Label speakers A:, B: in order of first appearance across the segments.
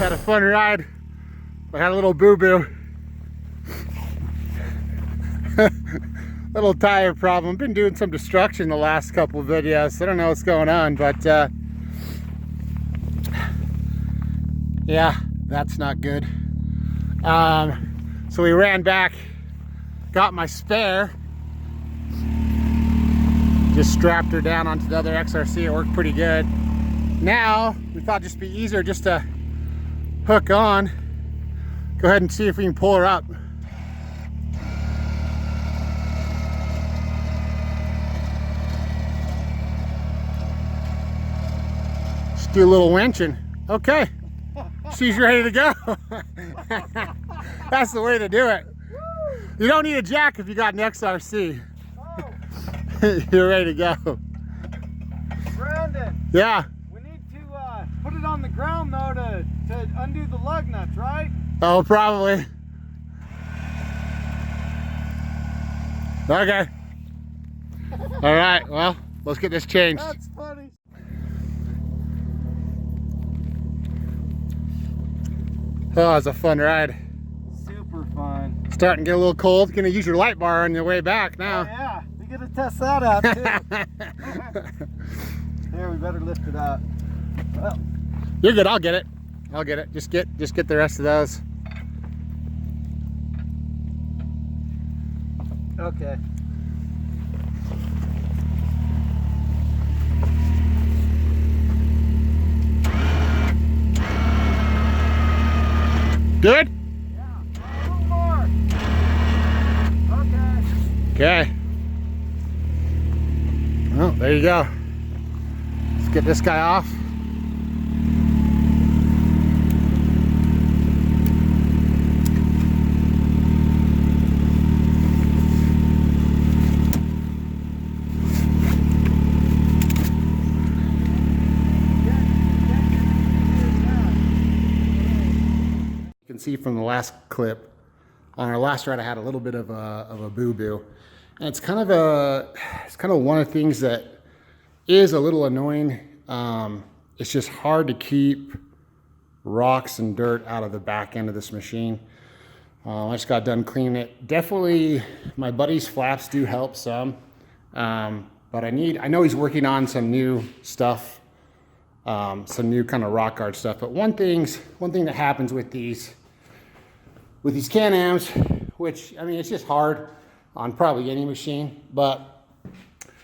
A: Had a fun ride. I had a little boo-boo. Little tire problem. Been doing some destruction the last couple of videos. I don't know what's going on, but yeah, that's not good. So we ran back, got my spare, just strapped her down onto the other XRC. It worked pretty good. Now we thought it'd just be easier just to hook on. Go ahead and see if we can pull her up. Just do a little winching. Okay, she's ready to go. That's the way to do it. You don't need a jack if you got an XRC. Oh. You're ready to go.
B: Brandon.
A: Yeah.
B: We need to put it on the ground though to undo the lug nuts, right?
A: Oh, probably. Okay. All right, well, let's get this changed.
B: That's funny.
A: Oh, it's a fun ride.
B: Super fun.
A: Starting to get a little cold. Gonna use your light bar on your way back now.
B: Oh, yeah, we gotta test that out too. Here, we better lift it up. Well,
A: you're good. I'll get it. I'll get it. Just get the rest of those.
B: okay.
A: Good?
B: Yeah, a little more. Okay.
A: Okay. Well, there you go. Let's get this guy off. You can see from the last clip, on our last ride I had a little bit of a boo-boo, and it's kind of one of the things that is a little annoying. It's just hard to keep rocks and dirt out of the back end of this machine. I just got done cleaning it. Definitely my buddy's flaps do help some, but I know he's working on some new stuff, some new kind of rock guard stuff. But one thing that happens with these Can-Ams, which, I mean, it's just hard on probably any machine, but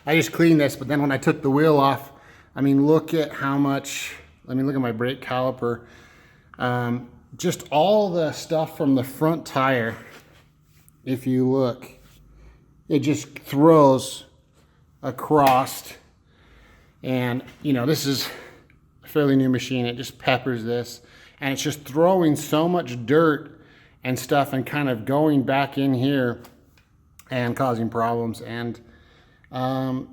A: I just cleaned this, but then when I took the wheel off, I mean, look at how much, I mean, look at my brake caliper. Just all the stuff from the front tire, if you look, it just throws across. And, you know, this is a fairly new machine. It just peppers this, and it's just throwing so much dirt and stuff and kind of going back in here and causing problems. And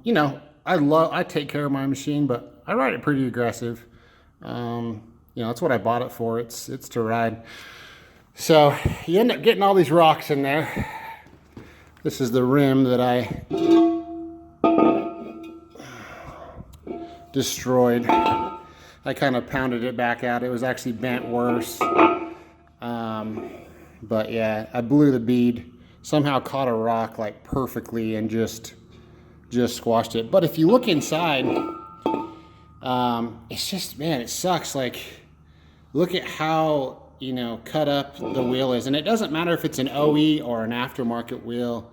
A: you know, I take care of my machine, but I ride it pretty aggressive. You know, that's what I bought it for. It's to ride. So you end up getting all these rocks in there. This is the rim that I destroyed. I kind of pounded it back out. It was actually bent worse. But yeah, I blew the bead, somehow caught a rock like perfectly and just squashed it. But if you look inside, it's just, man, it sucks. Like, look at how, you know, cut up the wheel is. And it doesn't matter if it's an OE or an aftermarket wheel.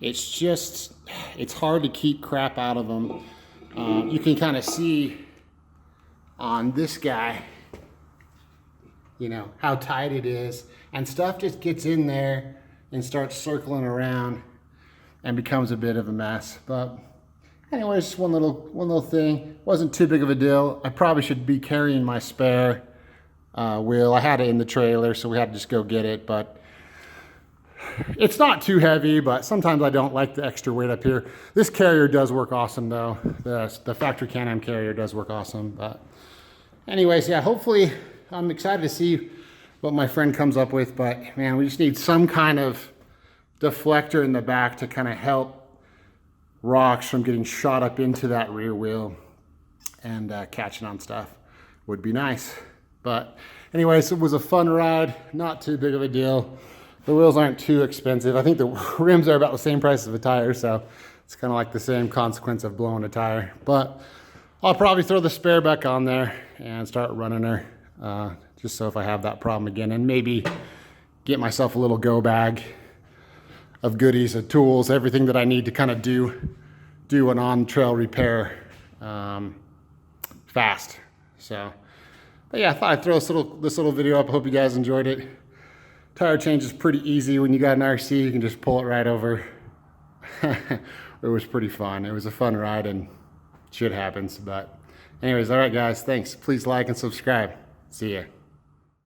A: It's just, it's hard to keep crap out of them. You can kind of see on this guy, you know, how tight it is, and stuff just gets in there and starts circling around and becomes a bit of a mess. But anyways, just one little thing. Wasn't too big of a deal. I probably should be carrying my spare wheel. I had it in the trailer, so we had to just go get it, but it's not too heavy. But sometimes I don't like the extra weight up here. This carrier does work awesome though. The factory Can-Am carrier does work awesome. But anyways, yeah, hopefully I'm excited to see what my friend comes up with. But man, we just need some kind of deflector in the back to kind of help rocks from getting shot up into that rear wheel and catching on stuff. Would be nice. But anyways, it was a fun ride, not too big of a deal. The wheels aren't too expensive. I think the rims are about the same price as a tire, so it's kind of like the same consequence of blowing a tire. But I'll probably throw the spare back on there and start running her, just so if I have that problem again, and maybe get myself a little go bag of goodies and tools, everything that I need to kind of do an on-trail repair fast. So, but yeah, I thought I'd throw this little video up. I hope you guys enjoyed it. Tire change is pretty easy. When you got an RC, you can just pull it right over. It was pretty fun. It was a fun ride, and shit happens. But anyways, all right, guys, thanks. Please like and subscribe. See ya.